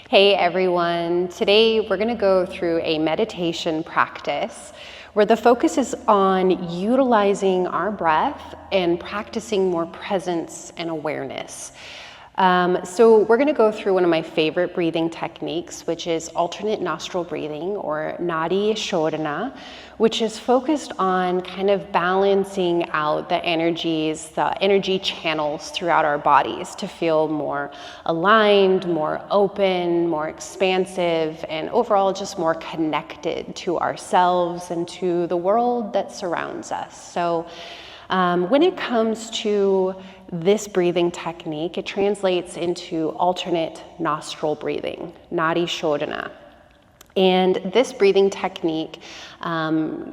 Hey everyone, today we're going to go through a meditation practice where the focus is on utilizing our breath and practicing more presence and awareness. So we're going to go through one of my favorite breathing techniques, which is alternate nostril breathing, or Nadi Shodhana, which is focused on kind of balancing out the energy channels throughout our bodies to feel more aligned, more open, more expansive, and overall just more connected to ourselves and to the world that surrounds us. So when it comes to this breathing technique, it translates into alternate nostril breathing, Nadi Shodhana. And this breathing technique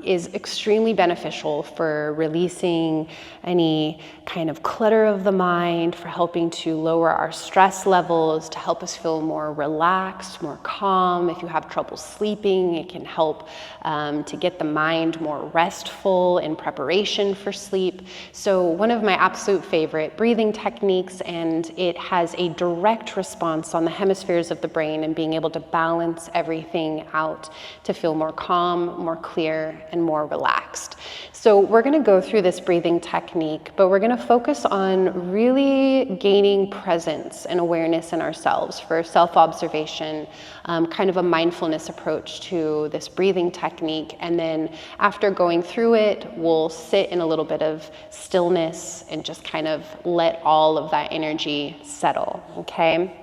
is extremely beneficial for releasing any kind of clutter of the mind, for helping to lower our stress levels, to help us feel more relaxed, more calm. If you have trouble sleeping, it can help to get the mind more restful in preparation for sleep. So one of my absolute favorite breathing techniques, and it has a direct response on the hemispheres of the brain and being able to balance everything out to feel more calm, more clear, and more relaxed. So we're going to go through this breathing technique, but we're going to focus on really gaining presence and awareness in ourselves for self-observation, kind of a mindfulness approach to this breathing technique. And then after going through it, we'll sit in a little bit of stillness and just kind of let all of that energy settle, okay?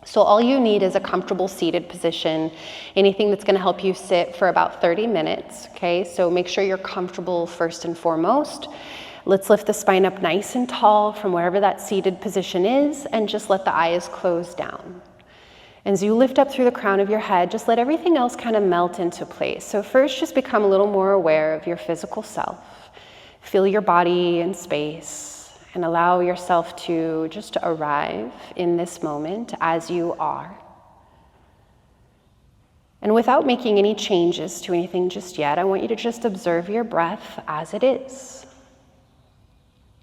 So all you need is a comfortable seated position, anything that's going to help you sit for about 30 minutes, okay? So make sure you're comfortable first and foremost. Let's lift the spine up nice and tall from wherever that seated position is, and just let the eyes close down. As you lift up through the crown of your head, just let everything else kind of melt into place. So first, just become a little more aware of your physical self. Feel your body in space. And allow yourself to just arrive in this moment as you are. And without making any changes to anything just yet, I want you to just observe your breath as it is.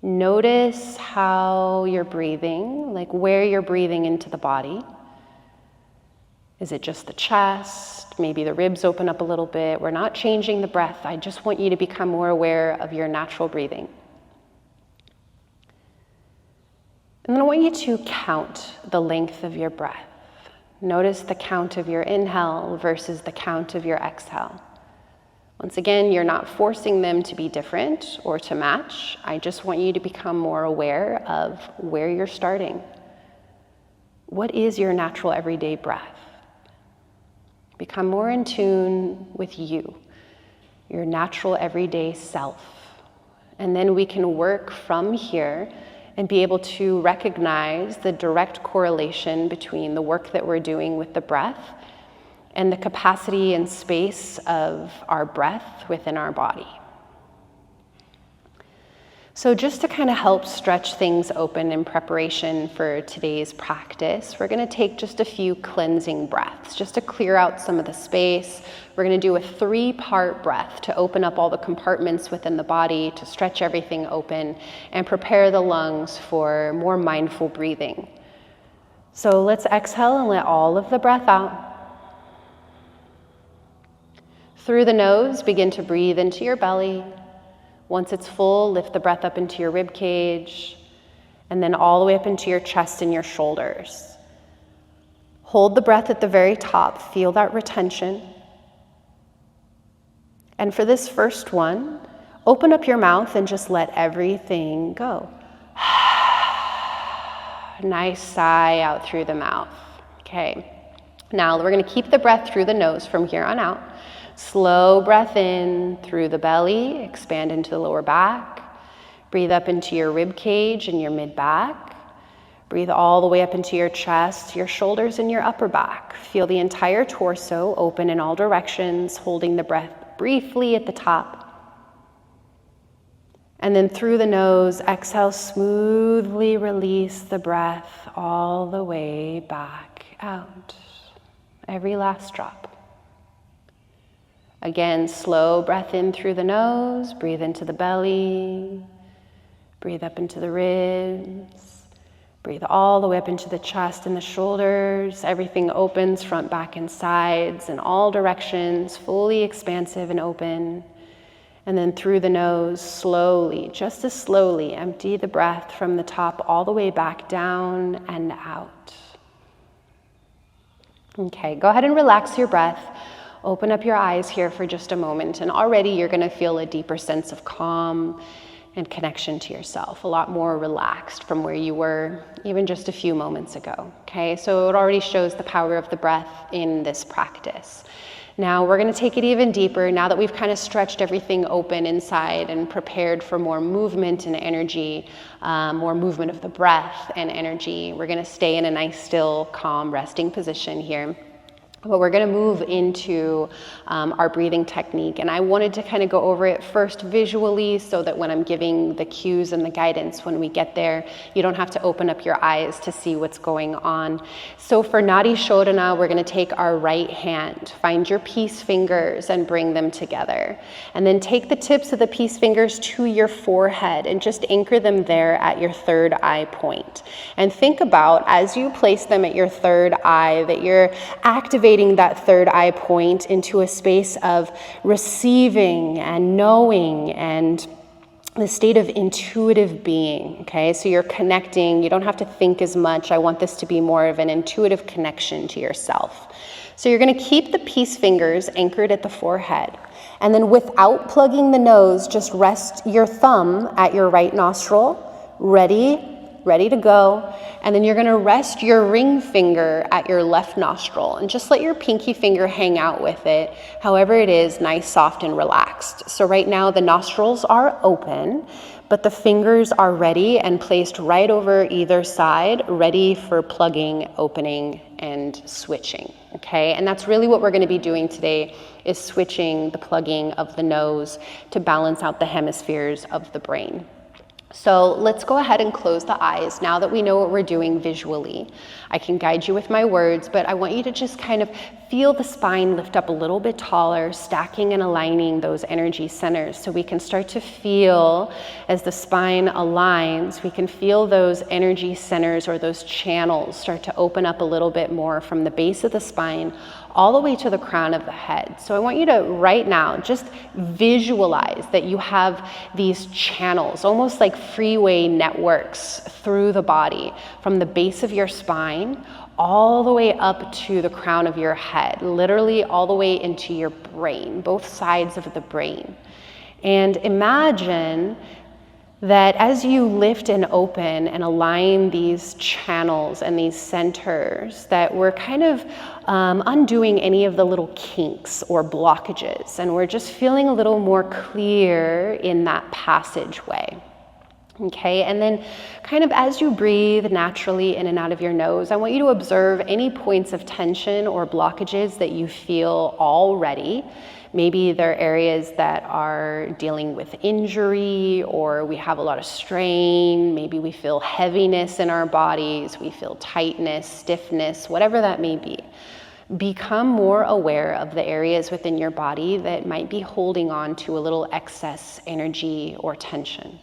Notice how you're breathing, like where you're breathing into the body. Is it just the chest? Maybe the ribs open up a little bit. We're not changing the breath. I just want you to become more aware of your natural breathing. And then I want you to count the length of your breath. Notice the count of your inhale versus the count of your exhale. Once again, you're not forcing them to be different or to match. I just want you to become more aware of where you're starting. What is your natural everyday breath? Become more in tune with you, your natural everyday self. And then we can work from here and be able to recognize the direct correlation between the work that we're doing with the breath and the capacity and space of our breath within our body. So just to kind of help stretch things open in preparation for today's practice, we're going to take just a few cleansing breaths, just to clear out some of the space. We're going to do a 3-part breath to open up all the compartments within the body, to stretch everything open, and prepare the lungs for more mindful breathing. So let's exhale and let all of the breath out. Through the nose, begin to breathe into your belly. Once it's full, lift the breath up into your rib cage, and then all the way up into your chest and your shoulders. Hold the breath at the very top. Feel that retention. And for this first one, open up your mouth and just let everything go. Nice sigh out through the mouth. Okay. Now we're going to keep the breath through the nose from here on out. Slow breath in through the belly, expand into the lower back. Breathe up into your rib cage and your mid back. Breathe all the way up into your chest, your shoulders, and your upper back. Feel the entire torso open in all directions, holding the breath briefly at the top. And then through the nose, exhale, smoothly release the breath all the way back out. Every last drop. Again, slow breath in through the nose, breathe into the belly, breathe up into the ribs, Breathe all the way up into the chest and the shoulders. Everything opens, front, back, and sides in all directions, fully expansive and open. And then through the nose, slowly, just as slowly, empty the breath from the top all the way back down and out. Okay, go ahead and relax your breath. Open up your eyes here for just a moment, and already you're going to feel a deeper sense of calm and connection to yourself, a lot more relaxed from where you were even just a few moments ago. Okay, so it already shows the power of the breath in this practice. Now we're going to take it even deeper. Now that we've kind of stretched everything open inside and prepared for more movement and energy, more movement of the breath and energy, we're going to stay in a nice, still, calm, resting position here. But we're going to move into our breathing technique, and I wanted to kind of go over it first visually so that when I'm giving the cues and the guidance when we get there, you don't have to open up your eyes to see what's going on. So for Nadi Shodhana, we're going to take our right hand, find your peace fingers and bring them together. And then take the tips of the peace fingers to your forehead and just anchor them there at your third eye point. And think about, as you place them at your third eye, that you're activating that third eye point into a space of receiving and knowing and the state of intuitive being, okay? So you're connecting, you don't have to think as much. I want this to be more of an intuitive connection to yourself. So you're gonna keep the peace fingers anchored at the forehead. And then without plugging the nose, just rest your thumb at your right nostril, ready to go. And then you're going to rest your ring finger at your left nostril and just let your pinky finger hang out with it, however it is, nice, soft, and relaxed. So right now the nostrils are open, but the fingers are ready and placed right over either side, ready for plugging, opening, and switching, okay? And that's really what we're going to be doing today, is switching the plugging of the nose to balance out the hemispheres of the brain. So let's go ahead and close the eyes now that we know what we're doing visually. I can guide you with my words, but I want you to just kind of feel the spine lift up a little bit taller, stacking and aligning those energy centers so we can start to feel, as the spine aligns, we can feel those energy centers or those channels start to open up a little bit more from the base of the spine all the way to the crown of the head. So I want you to, right now, just visualize that you have these channels, almost like freeway networks through the body, from the base of your spine all the way up to the crown of your head, literally all the way into your brain, both sides of the brain. And imagine that as you lift and open and align these channels and these centers, that we're kind of undoing any of the little kinks or blockages, and we're just feeling a little more clear in that passageway. Okay, and then kind of as you breathe naturally in and out of your nose, I want you to observe any points of tension or blockages that you feel already. Maybe there are areas that are dealing with injury, or we have a lot of strain. Maybe we feel heaviness in our bodies, we feel tightness, stiffness, whatever that may be. Become more aware of the areas within your body that might be holding on to a little excess energy or tension.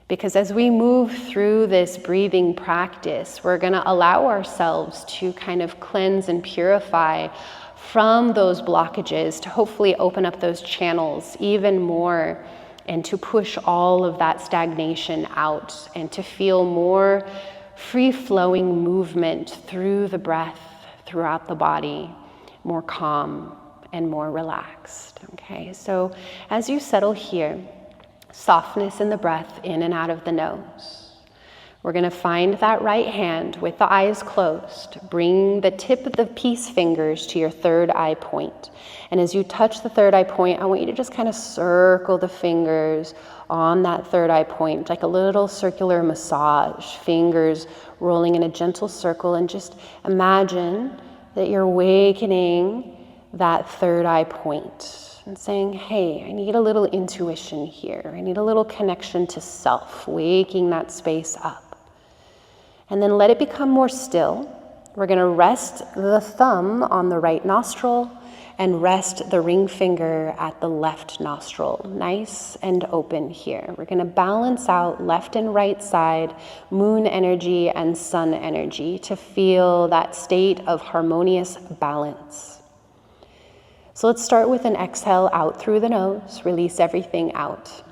Because as we move through this breathing practice, we're going to allow ourselves to kind of cleanse and purify from those blockages to hopefully open up those channels even more and to push all of that stagnation out and to feel more free-flowing movement through the breath, throughout the body, more calm and more relaxed. Okay, so as you settle here, softness in the breath in and out of the nose. We're going to find that right hand with the eyes closed. Bring the tip of the peace fingers to your third eye point. And as you touch the third eye point, I want you to just kind of circle the fingers on that third eye point, like a little circular massage, fingers rolling in a gentle circle, and just imagine that you're awakening that third eye point and saying, hey, I need a little intuition here. I need a little connection to self, waking that space up. And then let it become more still. We're going to rest the thumb on the right nostril and rest the ring finger at the left nostril, nice and open here. We're going to balance out left and right side, moon energy and sun energy to feel that state of harmonious balance. So let's start with an exhale out through the nose, release everything out.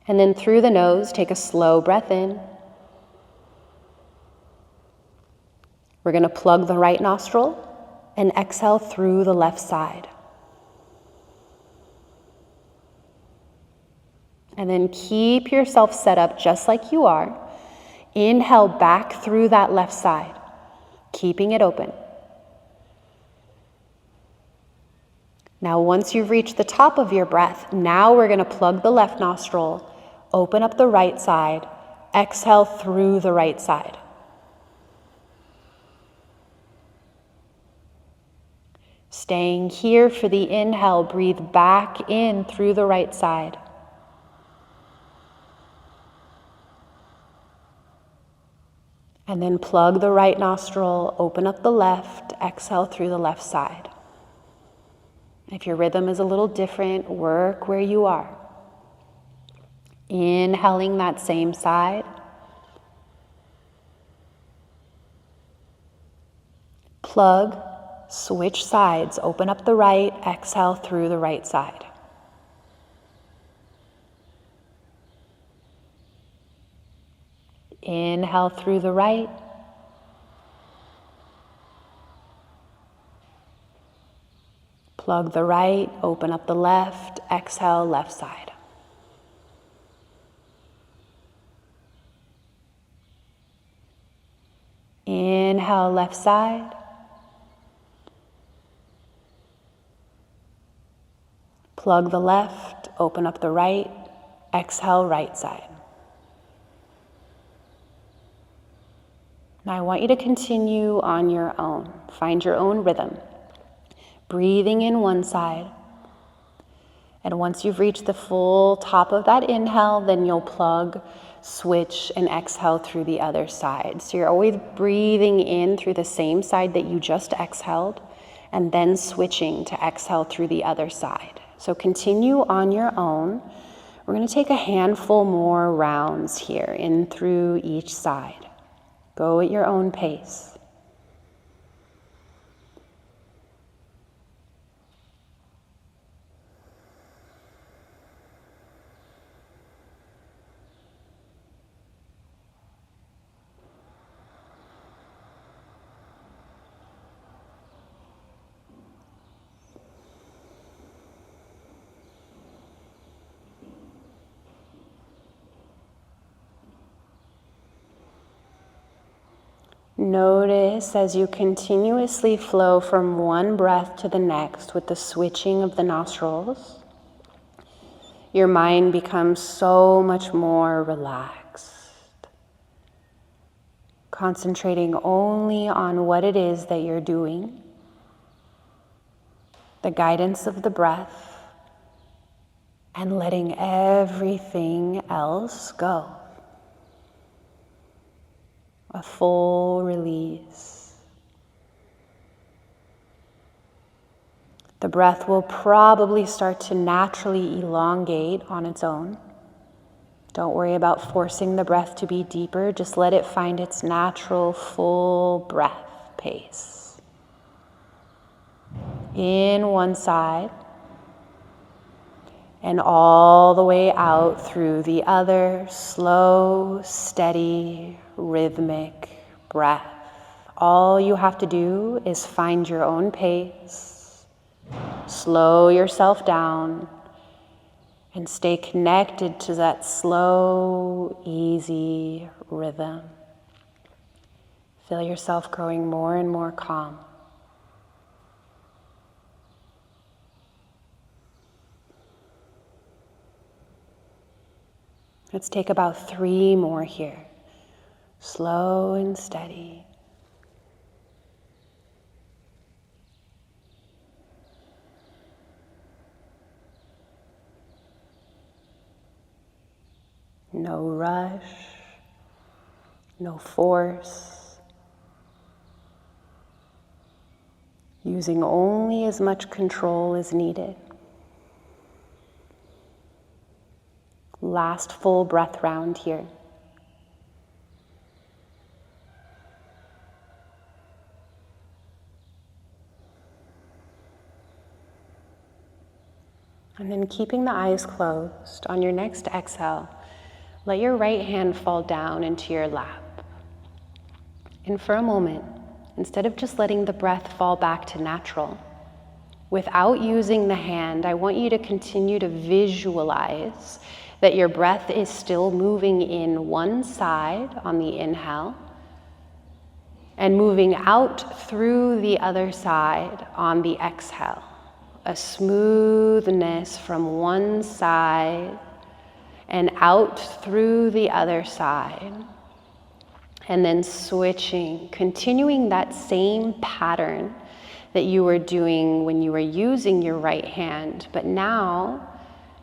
And then through the nose, take a slow breath in. We're going to plug the right nostril and exhale through the left side. And then keep yourself set up just like you are. Inhale back through that left side, keeping it open. Now, once you've reached the top of your breath, now we're going to plug the left nostril, open up the right side, exhale through the right side. Staying here for the inhale, breathe back in through the right side. And then plug the right nostril, open up the left, exhale through the left side. If your rhythm is a little different, work where you are. Inhaling that same side. Plug, switch sides, open up the right, exhale through the right side. Inhale through the right. Plug the right, open up the left, exhale left side. Inhale left side. Plug the left, open up the right, exhale right side. Now I want you to continue on your own. Find your own rhythm. Breathing in one side. And once you've reached the full top of that inhale, then you'll plug, switch, and exhale through the other side. So you're always breathing in through the same side that you just exhaled, and then switching to exhale through the other side. So continue on your own. We're going to take a handful more rounds here, in through each side. Go at your own pace. Notice as you continuously flow from one breath to the next with the switching of the nostrils, your mind becomes so much more relaxed, concentrating only on what it is that you're doing, the guidance of the breath, and letting everything else go. A full release. The breath will probably start to naturally elongate on its own. Don't worry about forcing the breath to be deeper. Just let it find its natural full breath pace. In one side and all the way out through the other, slow, steady, rhythmic breath. All you have to do is find your own pace, slow yourself down, and stay connected to that slow, easy rhythm. Feel yourself growing more and more calm. Let's take about 3 more here. Slow and steady. No rush, no force. using only as much control as needed. Last full breath round here. And then keeping the eyes closed, on your next exhale, let your right hand fall down into your lap. And for a moment, instead of just letting the breath fall back to natural, without using the hand, I want you to continue to visualize that your breath is still moving in one side on the inhale and moving out through the other side on the exhale. A smoothness from one side and out through the other side. And then switching, continuing that same pattern that you were doing when you were using your right hand, but now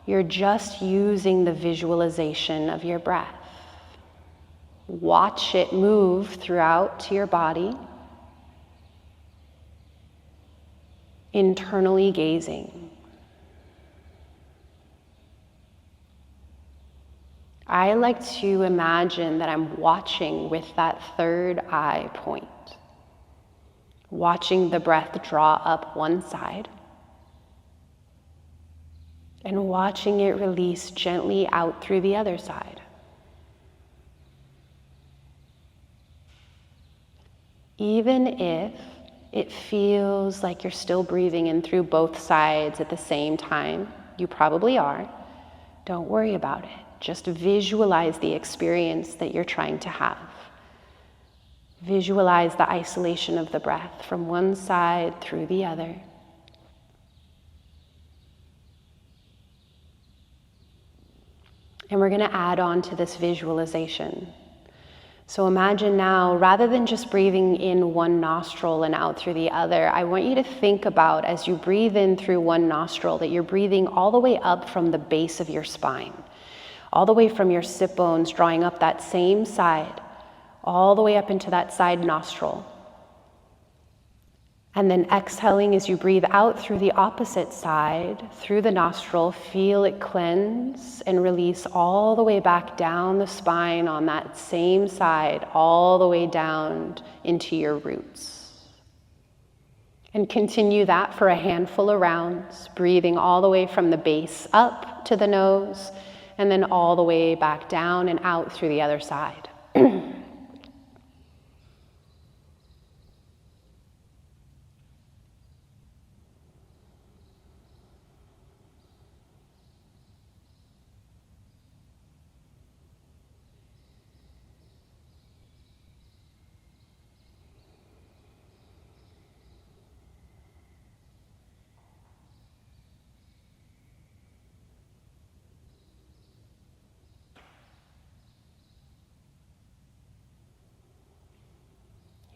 you're just using the visualization of your breath. Watch it move throughout your body, internally gazing. I like to imagine that I'm watching with that third eye point, watching the breath draw up one side and watching it release gently out through the other side. Even if it feels like you're still breathing in through both sides at the same time, you probably are, don't worry about it. Just visualize the experience that you're trying to have. Visualize the isolation of the breath from one side through the other. And we're going to add on to this visualization. So imagine now, rather than just breathing in one nostril and out through the other, I want you to think about, as you breathe in through one nostril, that you're breathing all the way up from the base of your spine, all the way from your sit bones, drawing up that same side, all the way up into that side nostril. And then exhaling as you breathe out through the opposite side, through the nostril, feel it cleanse and release all the way back down the spine on that same side, all the way down into your roots. And continue that for a handful of rounds, breathing all the way from the base up to the nose, and then all the way back down and out through the other side.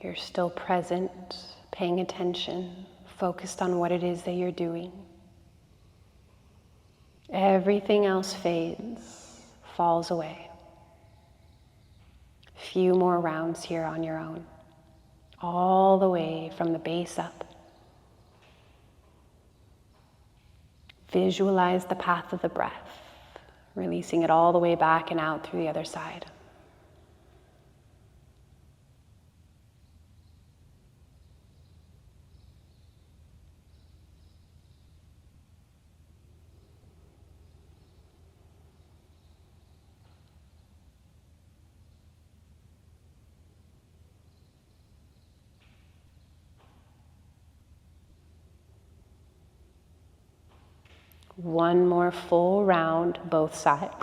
You're still present, paying attention, focused on what it is that you're doing. Everything else fades, falls away. Few more rounds here on your own, all the way from the base up. Visualize the path of the breath, releasing it all the way back and out through the other side. One more full round, both sides.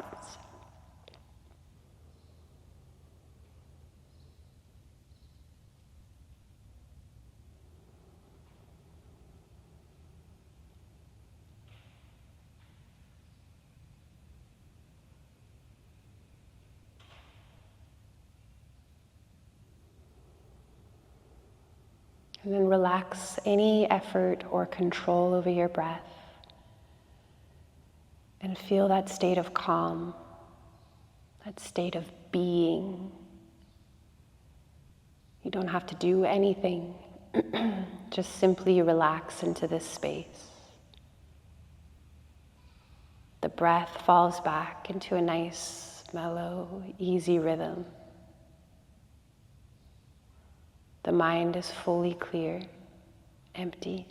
And then relax any effort or control over your breath. And feel that state of calm, that state of being. You don't have to do anything. just simply relax into this space. The breath falls back into a nice, mellow, easy rhythm. The mind is fully clear, empty.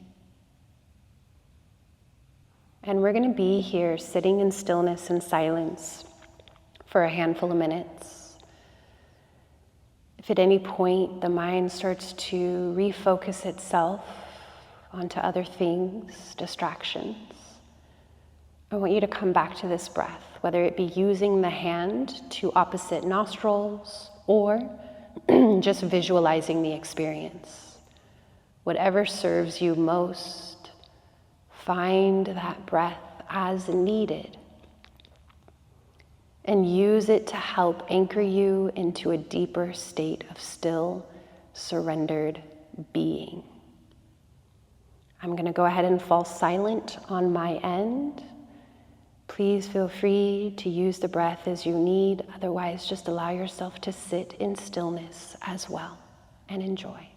And we're going to be here sitting in stillness and silence for a handful of minutes. If at any point the mind starts to refocus itself onto other things, distractions, I want you to come back to this breath, whether it be using the hand to opposite nostrils or just visualizing the experience. Whatever serves you most, find that breath as needed and use it to help anchor you into a deeper state of still, surrendered being. I'm going to go ahead and fall silent on my end. Please feel free to use the breath as you need. Otherwise, just allow yourself to sit in stillness as well and enjoy.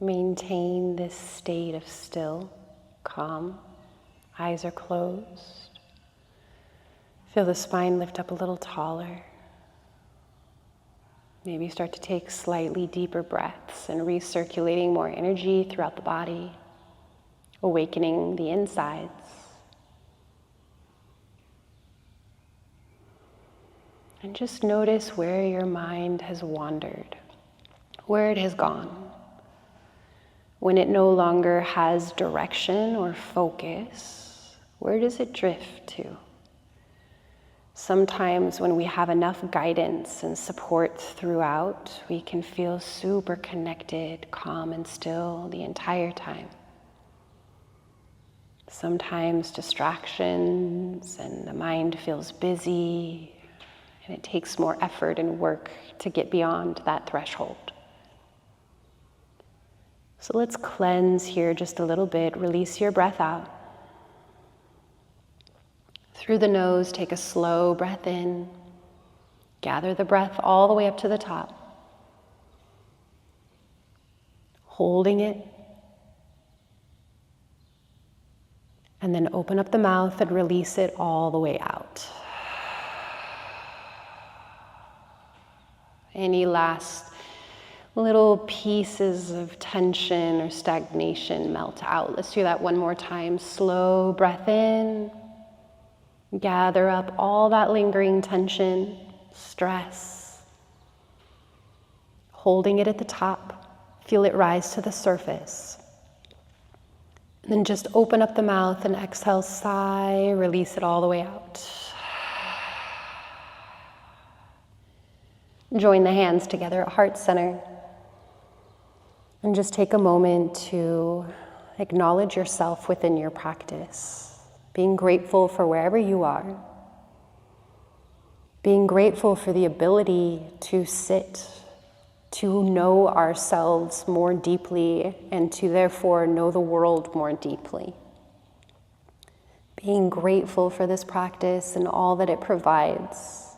Maintain this state of still, calm. Eyes are closed. Feel the spine lift up a little taller. Maybe start to take slightly deeper breaths and recirculating more energy throughout the body, awakening the insides. And just notice where your mind has wandered, where it has gone. When it no longer has direction or focus, where does it drift to? Sometimes when we have enough guidance and support throughout, we can feel super connected, calm and still the entire time. Sometimes distractions and the mind feels busy, and it takes more effort and work to get beyond that threshold. So let's cleanse here just a little bit. Release your breath out. Through the nose, take a slow breath in. Gather the breath all the way up to the top. Holding it. And then open up the mouth and release it all the way out. Any last little pieces of tension or stagnation melt out. Let's do that one more time. Slow breath in. Gather up all that lingering tension, stress. Holding it at the top. Feel it rise to the surface. And then just open up the mouth and exhale, sigh, release it all the way out. Join the hands together at heart center. And just take a moment to acknowledge yourself within your practice. Being grateful for wherever you are. Being grateful for the ability to sit, to know ourselves more deeply, and to therefore know the world more deeply. Being grateful for this practice and all that it provides,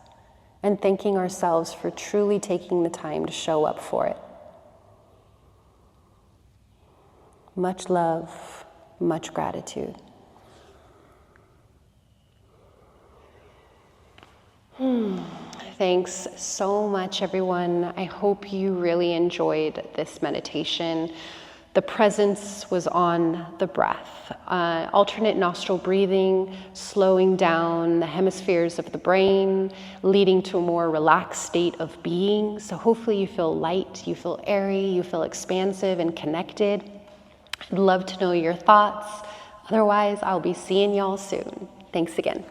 and thanking ourselves for truly taking the time to show up for it. Much love, much gratitude. Thanks so much, everyone. I hope you really enjoyed this meditation. The presence was on the breath. Alternate nostril breathing, slowing down the hemispheres of the brain, leading to a more relaxed state of being. So hopefully you feel light, you feel airy, you feel expansive and connected. I'd love to know your thoughts. Otherwise, I'll be seeing y'all soon. Thanks again.